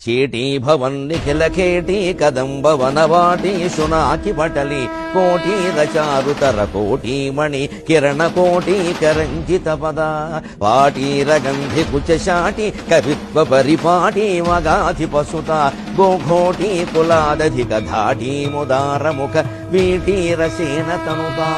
चेटी भवन्निखिलखेटी कदम्बवनवाटी शुनाकि पटली कोटीरचारुतर कोटीमणि किरणकोटी करञ्जितपदा पाटीरगन्धिकुचशाटी कवित्वपरिपाटी मगाधिपसुता गोघोटी कुलादधिकधाटी मुदारमुख वीटीरसेन तनुता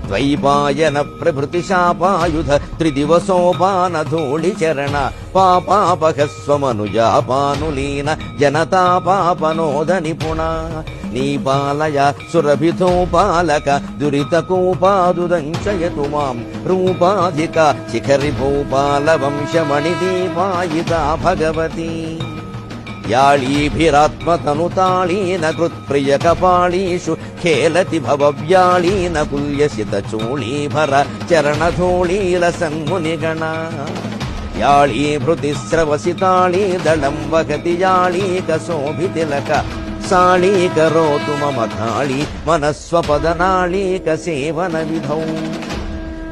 द्वैपायन प्रभृतिशापायुध त्रिदिवसोपानधूलिचरण पापापहस्वमनुजापानुलीन जनतापापनोद निपुणा नीपालय सुरभितोपालक दुरितकूपादुदञ्चयतु मां रूपाधिक शिखरि भूपालवंशमणिदीपायिता भगवती याळीभिरात्मतनुताळीन कृत्प्रियकपाळीषु खेलति भवव्याळीन कुल्यसितचूळीभर चरणधूळीलसन्मुनिगणा याळीभृतिस्रवसिताळी दळम्बगति याळीकशोभितिलक साळीकरोतु मम काळी मनस्वपदनाळीकसेवनविधौ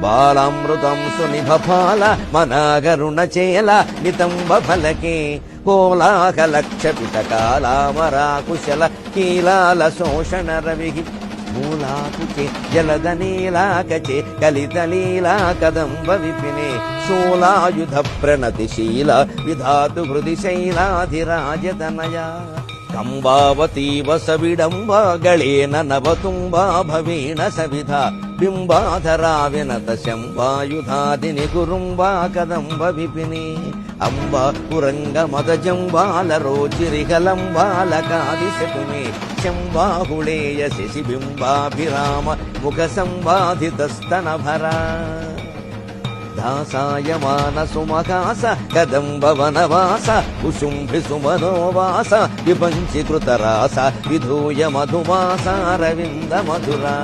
बालामृतं सुनिभपाल मनागरुणचेल नितम्बफलके कोलाहलक्षपितकालामराकुशल कीलालशोषणरविः मूलाकुचे जलदनीलाकचे कलितलीला कदम्बविपिने शूलायुधप्रणतिशील विधातु हृदि शैलाधिराजतनया कंबावतीव सविडम्बागळेन नवतुम्बा भवेण सविधा बिम्बाधरा विनत शम्बायुधादिनि कुरुम्बा कदम्ब विपिने अम्बा पुरङ्गमदजम्बालरोचिरिगलम्बालकादिशतु मे शम्बाहुळेय शशिबिम्बाभिराम मुखसम्बाधितस्तनभरा दासायमान सुमकास कदम्बवनवास कुसुम्भिसुमनोवास विपञ्चीकृतरास विधूय मधुमासारविन्द मधुरा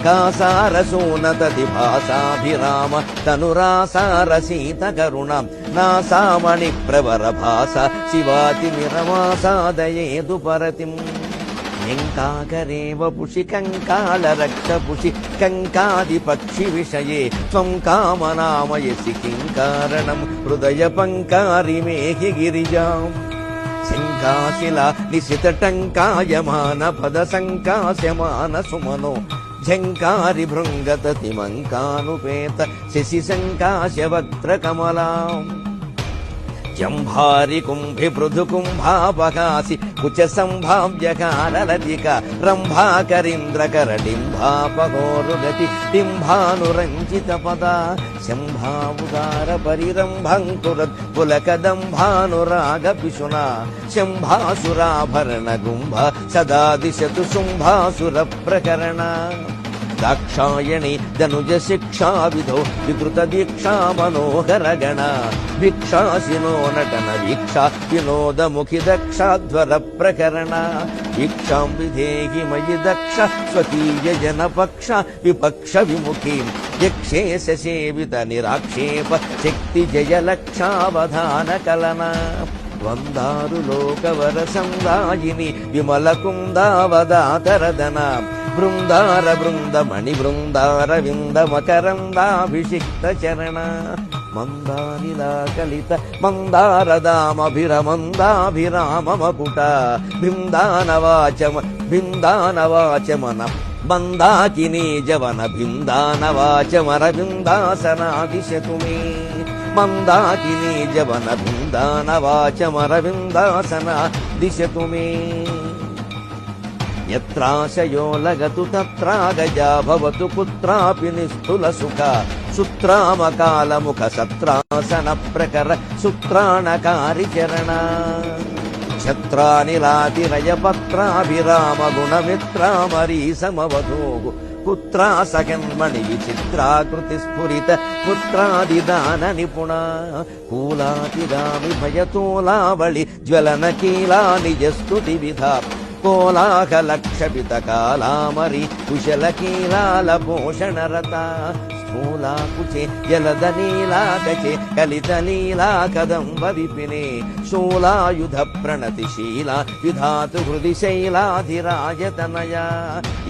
कासारसूनततिभासाभिराम तनुरासारसीतकरुणां नासामणिप्रवरभास शिवातिमिरमासादयेदु परतिम् ङ्काकरेव पुषिकङ्कालरक्तपुषि कङ्कादिपक्षिविषये त्वं कामनामयसि किङ्कारणं हृदयपङ्कारिमेहि गिरिजाम् शङ्काशिला निशितटङ्कायमान सुमनो झङ्कारि भृङ्गततिमङ्कानुपेत शशिसङ्काश्य वक्त्रकमलाम् जम्भारि कुम्भि पृथुकुम्भापकासि कुचसम्भाव्यकारलतिक रम्भाकरीन्द्रकरडिम्भापगोरुगति डिम्भानुरञ्जितपदा शम्भावुदारपरिरम्भङ्कुरत्पुलकदम्भानुरागपिशुना शम्भासुराभरणगुम्भ सदा दिशतु शुम्भासुरप्रकरणा दाक्षायणी धनुजशिक्षाविधौ विकृतदीक्षा मनोहरगणा भिक्षासिनो नटन वीक्षा विनोदमुखि दक्षाध्वरप्रकरणा वीक्षां विधेहि मयि दक्ष स्वकीयजनपक्ष विपक्षविमुखीं यक्षे ससेवित निराक्षेप शक्तिजयलक्षावधानकलना वन्दारु लोकवरसंदायिनि विमलकुन्दावदातरदना बृन्दार बृन्दमणि बृन्दार विन्द मकरन्दाभिषिक्त चरण मन्दानिलाकलित मन्दारदामभिरमन्दाभिराम मकुटा बिन्दानवाचमन मन्दाकिनी जवन बिन्दानवाचमरविन्दासनादिशतु मे मन्दाकिनी जवन बिन्दानवाचमरविन्दासना दिशतु मे यत्राशयो लगतु तत्रागजा भवतु कुत्रापि निस्तुलसुखा सुत्रामकालमुख सत्रासन प्रकर सुत्राणकारिचरणा छत्रानिलातिरयपत्राभिराम गुणमित्रामरीसमवधूः पुत्रासकन्मणि विचित्राकृतिस्फुरित पुत्रादिदान निपुणा कूलातिगामि भयतोलावळि ज्वलनकीला निजस्तुतिविधा कोलाहलक्षपितकालामरि कुशलकीलालपोषणरता स्थूलाकुचे जलदनीलाकचे कलितलीला कदम्बविपिने शूलायुधप्रणतिशीला विधातु हृदि शैलाधिराजतनया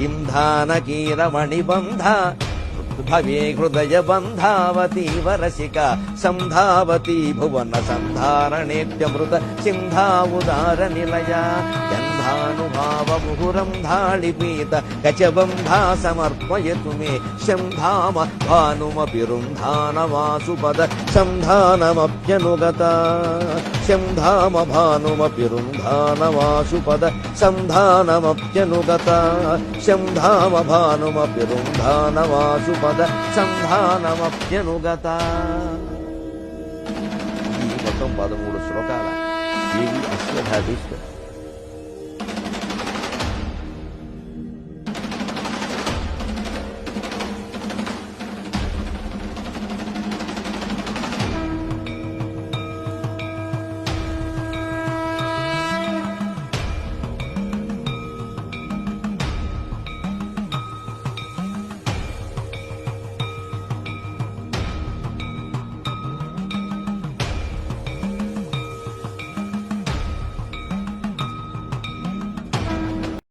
इन्धानकीरमणिबन्ध భవే హృదయ బంధావతీ వరసిక సంధావతీ భువన సంధారణేభ్యమృత సింధావుదార నిలయ గంధానుభావ ముహురం ధాళిపీత గజబంధా సమర్పయతు మే శంధామ భానుమపి రుంధానమాసుపద సంధానమప్యనుగత శంధామ భానుమపి రుంధానమాసుపద సంధానమప్యనుగత శంధామ భానుమపి రుంధానమాసుపద సంధానమప్యనుగత. ఈ మొత్తం 13 శ్లోకాల దేవి అశ్వధాధీశ్వరి.